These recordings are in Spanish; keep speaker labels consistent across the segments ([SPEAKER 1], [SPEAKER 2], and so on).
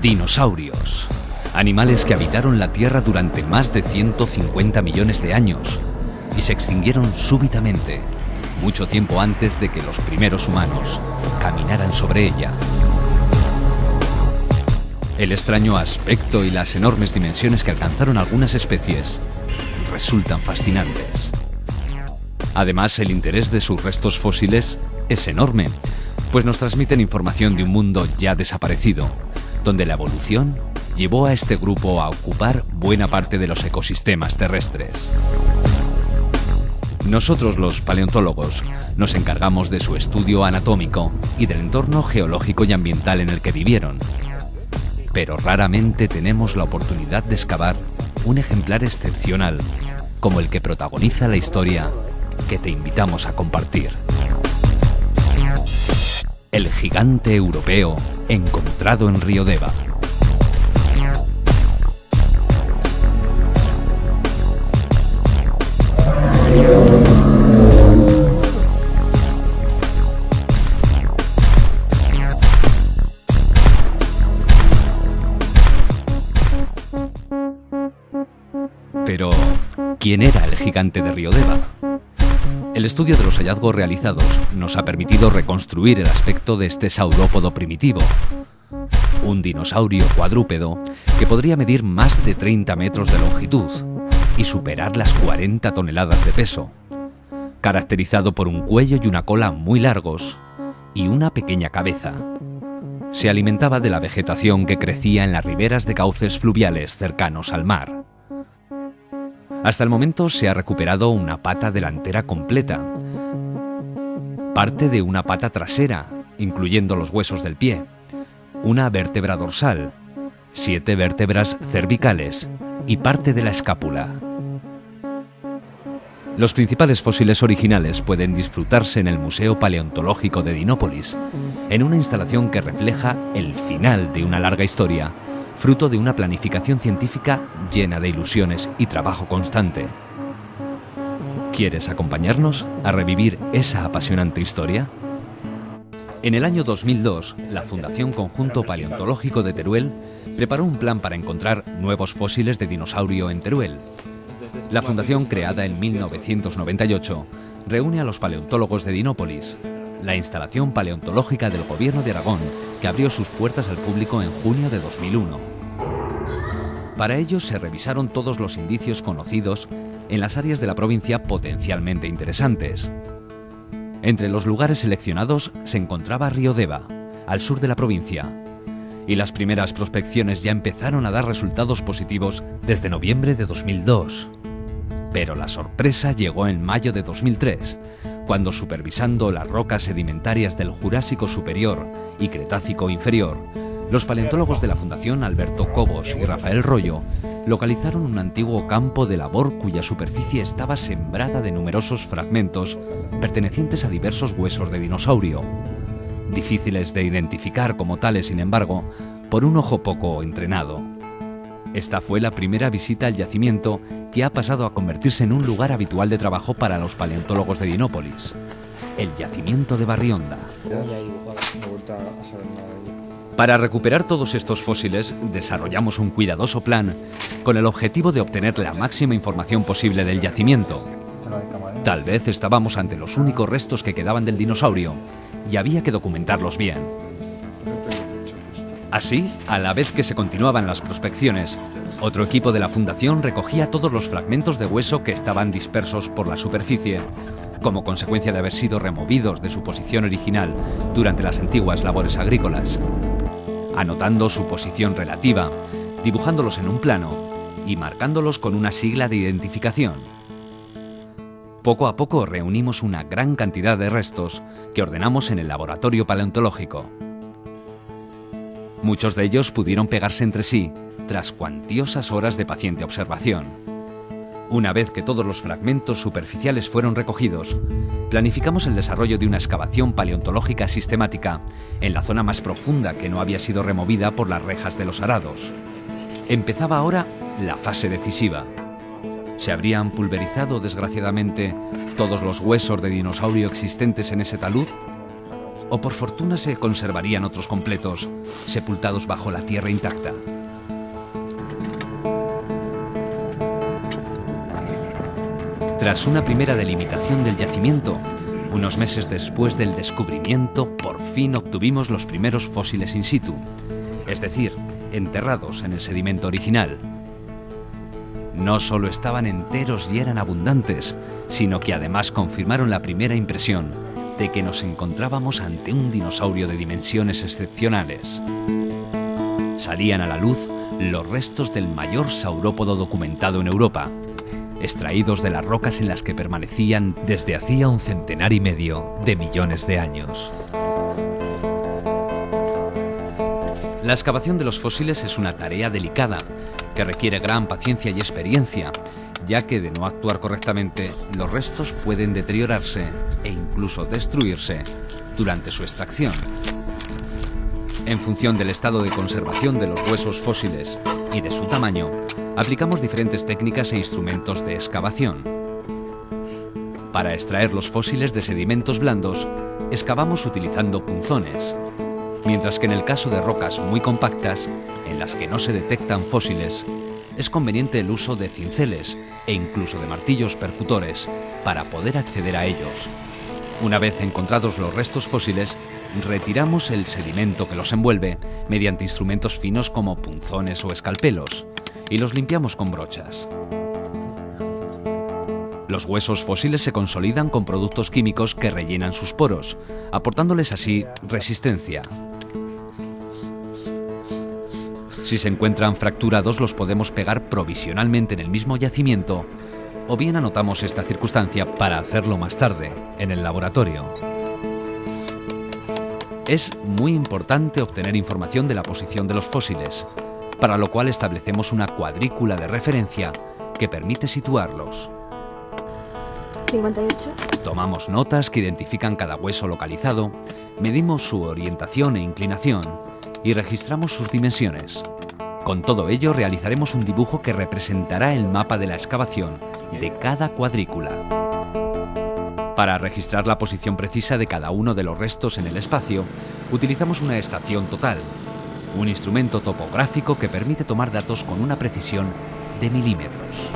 [SPEAKER 1] Dinosaurios. Animales que habitaron la Tierra durante más de 150 millones de años y se extinguieron súbitamente, mucho tiempo antes de que los primeros humanos caminaran sobre ella. El extraño aspecto y las enormes dimensiones que alcanzaron algunas especies resultan fascinantes. Además, el interés de sus restos fósiles es enorme, pues nos transmiten información de un mundo ya desaparecido, donde la evolución llevó a este grupo a ocupar buena parte de los ecosistemas terrestres. Nosotros, los paleontólogos, nos encargamos de su estudio anatómico y del entorno geológico y ambiental en el que vivieron. Pero raramente tenemos la oportunidad de excavar un ejemplar excepcional, como el que protagoniza la historia que te invitamos a compartir. El gigante europeo encontrado en Río Deva. Pero, ¿quién era el gigante de Río Deva? El estudio de los hallazgos realizados nos ha permitido reconstruir el aspecto de este saurópodo primitivo. Un dinosaurio cuadrúpedo que podría medir más de 30 metros de longitud y superar las 40 toneladas de peso, caracterizado por un cuello y una cola muy largos y una pequeña cabeza. Se alimentaba de la vegetación que crecía en las riberas de cauces fluviales cercanos al mar. Hasta el momento se ha recuperado una pata delantera completa, parte de una pata trasera, incluyendo los huesos del pie, una vértebra dorsal, 7 vértebras cervicales y parte de la escápula. Los principales fósiles originales pueden disfrutarse en el Museo Paleontológico de Dinópolis, en una instalación que refleja el final de una larga historia, fruto de una planificación científica llena de ilusiones y trabajo constante. ¿Quieres acompañarnos a revivir esa apasionante historia? En el año 2002, la Fundación Conjunto Paleontológico de Teruel preparó un plan para encontrar nuevos fósiles de dinosaurio en Teruel. La fundación, creada en 1998, reúne a los paleontólogos de Dinópolis, la instalación paleontológica del Gobierno de Aragón, que abrió sus puertas al público en junio de 2001. Para ello se revisaron todos los indicios conocidos en las áreas de la provincia potencialmente interesantes. Entre los lugares seleccionados se encontraba Río Deva, al sur de la provincia, y las primeras prospecciones ya empezaron a dar resultados positivos desde noviembre de 2002. Pero la sorpresa llegó en mayo de 2003, cuando, supervisando las rocas sedimentarias del Jurásico Superior y Cretácico Inferior, los paleontólogos de la Fundación Alberto Cobos y Rafael Rollo localizaron un antiguo campo de labor cuya superficie estaba sembrada de numerosos fragmentos pertenecientes a diversos huesos de dinosaurio, difíciles de identificar como tales, sin embargo, por un ojo poco entrenado. Esta fue la primera visita al yacimiento, que ha pasado a convertirse en un lugar habitual de trabajo para los paleontólogos de Dinópolis, el yacimiento de Barrionda. Para recuperar todos estos fósiles, desarrollamos un cuidadoso plan con el objetivo de obtener la máxima información posible del yacimiento. Tal vez estábamos ante los únicos restos que quedaban del dinosaurio y había que documentarlos bien. Así, a la vez que se continuaban las prospecciones, otro equipo de la Fundación recogía todos los fragmentos de hueso que estaban dispersos por la superficie, como consecuencia de haber sido removidos de su posición original durante las antiguas labores agrícolas, anotando su posición relativa, dibujándolos en un plano y marcándolos con una sigla de identificación. Poco a poco reunimos una gran cantidad de restos que ordenamos en el laboratorio paleontológico. Muchos de ellos pudieron pegarse entre sí tras cuantiosas horas de paciente observación. Una vez que todos los fragmentos superficiales fueron recogidos, planificamos el desarrollo de una excavación paleontológica sistemática en la zona más profunda que no había sido removida por las rejas de los arados. Empezaba ahora la fase decisiva. ¿Se habrían pulverizado, desgraciadamente, todos los huesos de dinosaurio existentes en ese talud? o por fortuna se conservarían otros completos, sepultados bajo la tierra intacta. Tras una primera delimitación del yacimiento, unos meses después del descubrimiento, por fin obtuvimos los primeros fósiles in situ, es decir, enterrados en el sedimento original. No solo estaban enteros y eran abundantes, sino que además confirmaron la primera impresión de que nos encontrábamos ante un dinosaurio de dimensiones excepcionales. Salían a la luz los restos del mayor saurópodo documentado en Europa, extraídos de las rocas en las que permanecían desde hacía 1,5 centenares de millones de años. La excavación de los fósiles es una tarea delicada, que requiere gran paciencia y experiencia, ya que de no actuar correctamente, los restos pueden deteriorarse e incluso destruirse durante su extracción. En función del estado de conservación de los huesos fósiles y de su tamaño, aplicamos diferentes técnicas e instrumentos de excavación. Para extraer los fósiles de sedimentos blandos, excavamos utilizando punzones, mientras que en el caso de rocas muy compactas, en las que no se detectan fósiles, es conveniente el uso de cinceles e incluso de martillos percutores para poder acceder a ellos. Una vez encontrados los restos fósiles, retiramos el sedimento que los envuelve mediante instrumentos finos como punzones o escalpelos y los limpiamos con brochas. Los huesos fósiles se consolidan con productos químicos que rellenan sus poros, aportándoles así resistencia. Si se encuentran fracturados, los podemos pegar provisionalmente en el mismo yacimiento, o bien anotamos esta circunstancia para hacerlo más tarde, en el laboratorio. Es muy importante obtener información de la posición de los fósiles, para lo cual establecemos una cuadrícula de referencia que permite situarlos.
[SPEAKER 2] 58.
[SPEAKER 1] Tomamos notas que identifican cada hueso localizado, medimos su orientación e inclinación y registramos sus dimensiones. Con todo ello realizaremos un dibujo que representará el mapa de la excavación de cada cuadrícula. Para registrar la posición precisa de cada uno de los restos en el espacio, utilizamos una estación total, un instrumento topográfico que permite tomar datos con una precisión de milímetros.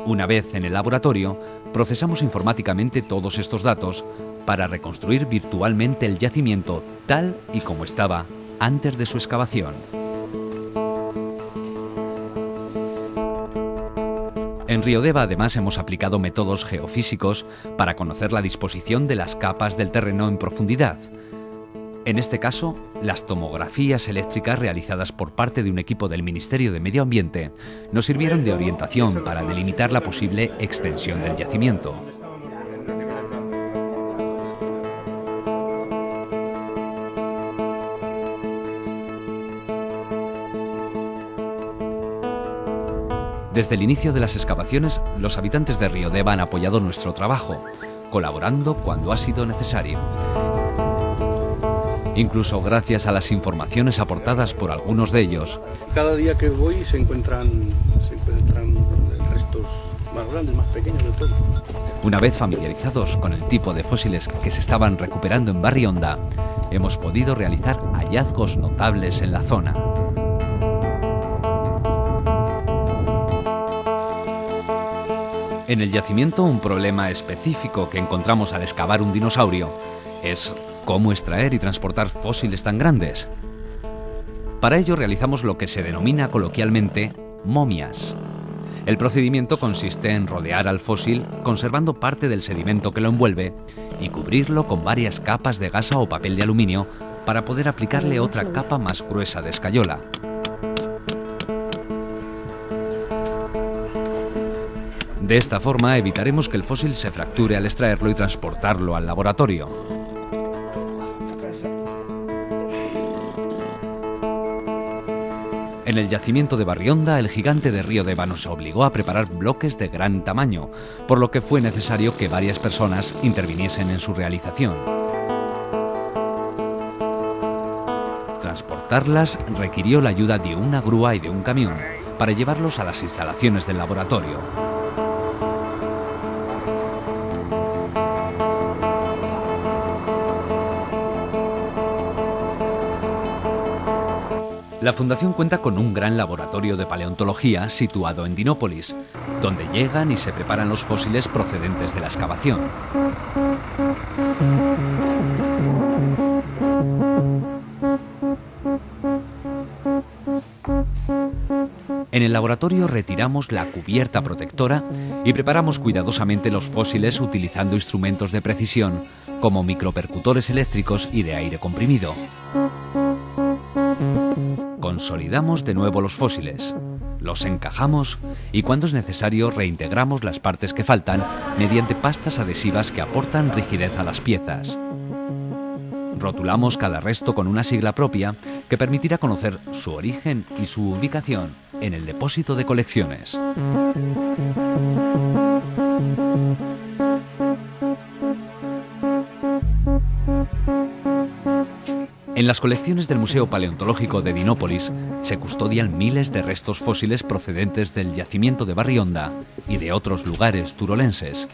[SPEAKER 1] Una vez en el laboratorio, procesamos informáticamente todos estos datos para reconstruir virtualmente el yacimiento tal y como estaba antes de su excavación. En Riodeva además hemos aplicado métodos geofísicos para conocer la disposición de las capas del terreno en profundidad. En este caso, las tomografías eléctricas realizadas por parte de un equipo del Ministerio de Medio Ambiente nos sirvieron de orientación para delimitar la posible extensión del yacimiento. Desde el inicio de las excavaciones, los habitantes de Riodeva han apoyado nuestro trabajo, colaborando cuando ha sido necesario. Incluso gracias a las informaciones aportadas por algunos de ellos.
[SPEAKER 3] Cada día que voy se encuentran restos más grandes, más pequeños de todo.
[SPEAKER 1] Una vez familiarizados con el tipo de fósiles que se estaban recuperando en Barrionda, hemos podido realizar hallazgos notables en la zona. En el yacimiento, un problema específico que encontramos al excavar un dinosaurio es cómo extraer y transportar fósiles tan grandes. Para ello realizamos lo que se denomina coloquialmente momias. El procedimiento consiste en rodear al fósil conservando parte del sedimento que lo envuelve y cubrirlo con varias capas de gasa o papel de aluminio para poder aplicarle otra capa más gruesa de escayola. De esta forma evitaremos que el fósil se fracture al extraerlo y transportarlo al laboratorio. En el yacimiento de Barrionda, el gigante de Riodeva nos obligó a preparar bloques de gran tamaño, por lo que fue necesario que varias personas interviniesen en su realización. Transportarlas requirió la ayuda de una grúa y de un camión para llevarlos a las instalaciones del laboratorio. La Fundación cuenta con un gran laboratorio de paleontología situado en Dinópolis, donde llegan y se preparan los fósiles procedentes de la excavación. En el laboratorio retiramos la cubierta protectora y preparamos cuidadosamente los fósiles utilizando instrumentos de precisión como micropercutores eléctricos y de aire comprimido. Consolidamos de nuevo los fósiles, los encajamos y cuando es necesario reintegramos las partes que faltan mediante pastas adhesivas que aportan rigidez a las piezas. Rotulamos cada resto con una sigla propia que permitirá conocer su origen y su ubicación en el depósito de colecciones. En las colecciones del Museo Paleontológico de Dinópolis se custodian miles de restos fósiles procedentes del yacimiento de Barrionda y de otros lugares turolenses.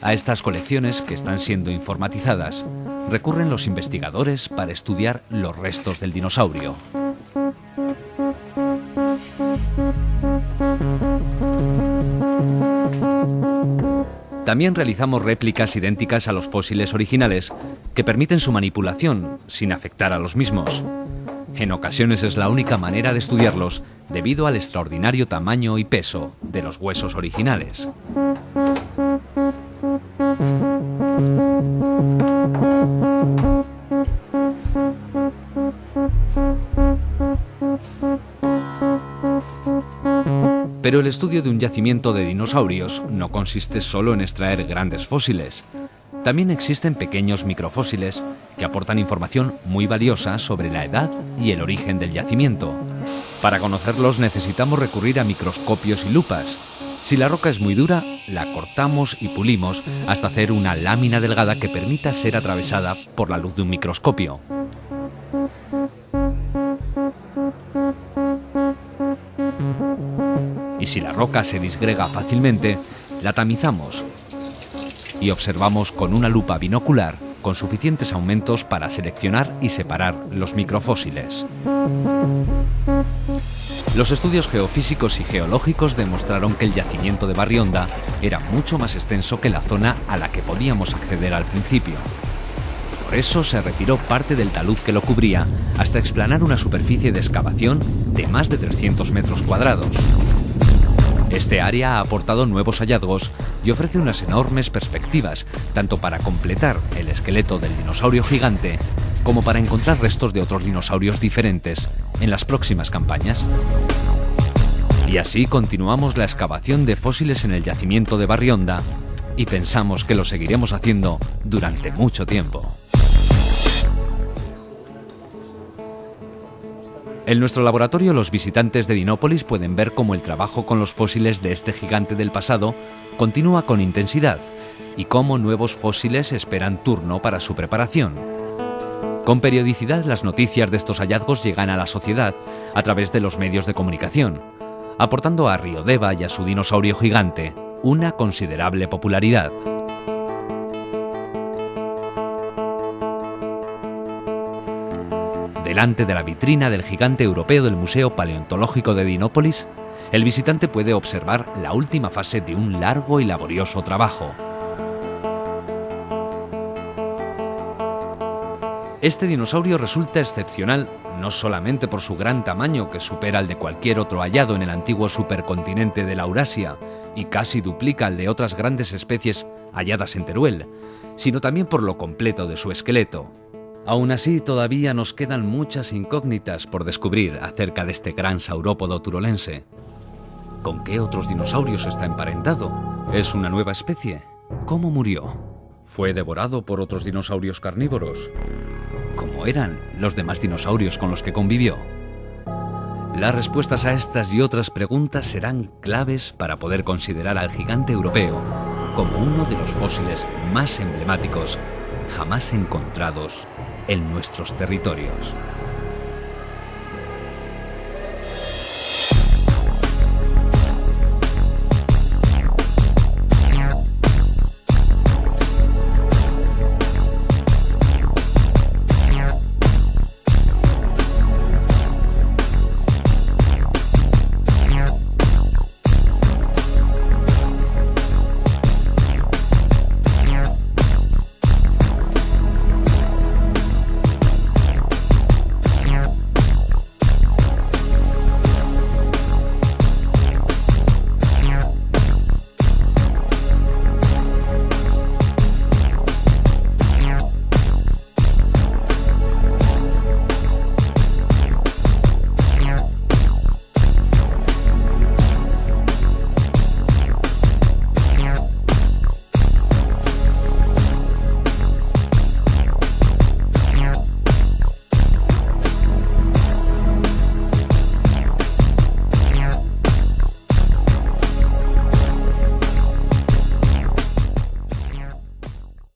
[SPEAKER 1] A estas colecciones, que están siendo informatizadas, recurren los investigadores para estudiar los restos del dinosaurio. También realizamos réplicas idénticas a los fósiles originales que permiten su manipulación sin afectar a los mismos. En ocasiones es la única manera de estudiarlos debido al extraordinario tamaño y peso de los huesos originales. Pero el estudio de un yacimiento de dinosaurios no consiste solo en extraer grandes fósiles. También existen pequeños microfósiles que aportan información muy valiosa sobre la edad y el origen del yacimiento. Para conocerlos necesitamos recurrir a microscopios y lupas. Si la roca es muy dura, la cortamos y pulimos hasta hacer una lámina delgada que permita ser atravesada por la luz de un microscopio. Y si la roca se disgrega fácilmente, la tamizamos y observamos con una lupa binocular con suficientes aumentos para seleccionar y separar los microfósiles. Los estudios geofísicos y geológicos demostraron que el yacimiento de Barrionda era mucho más extenso que la zona a la que podíamos acceder al principio. Por eso se retiró parte del talud que lo cubría hasta explanar una superficie de excavación de más de 300 metros cuadrados. Este área ha aportado nuevos hallazgos y ofrece unas enormes perspectivas, tanto para completar el esqueleto del dinosaurio gigante, como para encontrar restos de otros dinosaurios diferentes en las próximas campañas. Y así continuamos la excavación de fósiles en el yacimiento de Barrionda y pensamos que lo seguiremos haciendo durante mucho tiempo. En nuestro laboratorio, los visitantes de Dinópolis pueden ver cómo el trabajo con los fósiles de este gigante del pasado continúa con intensidad y cómo nuevos fósiles esperan turno para su preparación. Con periodicidad, las noticias de estos hallazgos llegan a la sociedad a través de los medios de comunicación, aportando a Río Deva y a su dinosaurio gigante una considerable popularidad. Delante de la vitrina del gigante europeo del Museo Paleontológico de Dinópolis, el visitante puede observar la última fase de un largo y laborioso trabajo. Este dinosaurio resulta excepcional no solamente por su gran tamaño, que supera el de cualquier otro hallado en el antiguo supercontinente de la Eurasia y casi duplica el de otras grandes especies halladas en Teruel, sino también por lo completo de su esqueleto. Aún así, todavía nos quedan muchas incógnitas por descubrir acerca de este gran saurópodo turolense. ¿Con qué otros dinosaurios está emparentado? ¿Es una nueva especie? ¿Cómo murió? ¿Fue devorado por otros dinosaurios carnívoros? ¿Cómo eran los demás dinosaurios con los que convivió? Las respuestas a estas y otras preguntas serán claves para poder considerar al gigante europeo como uno de los fósiles más emblemáticos jamás encontrados en nuestros territorios.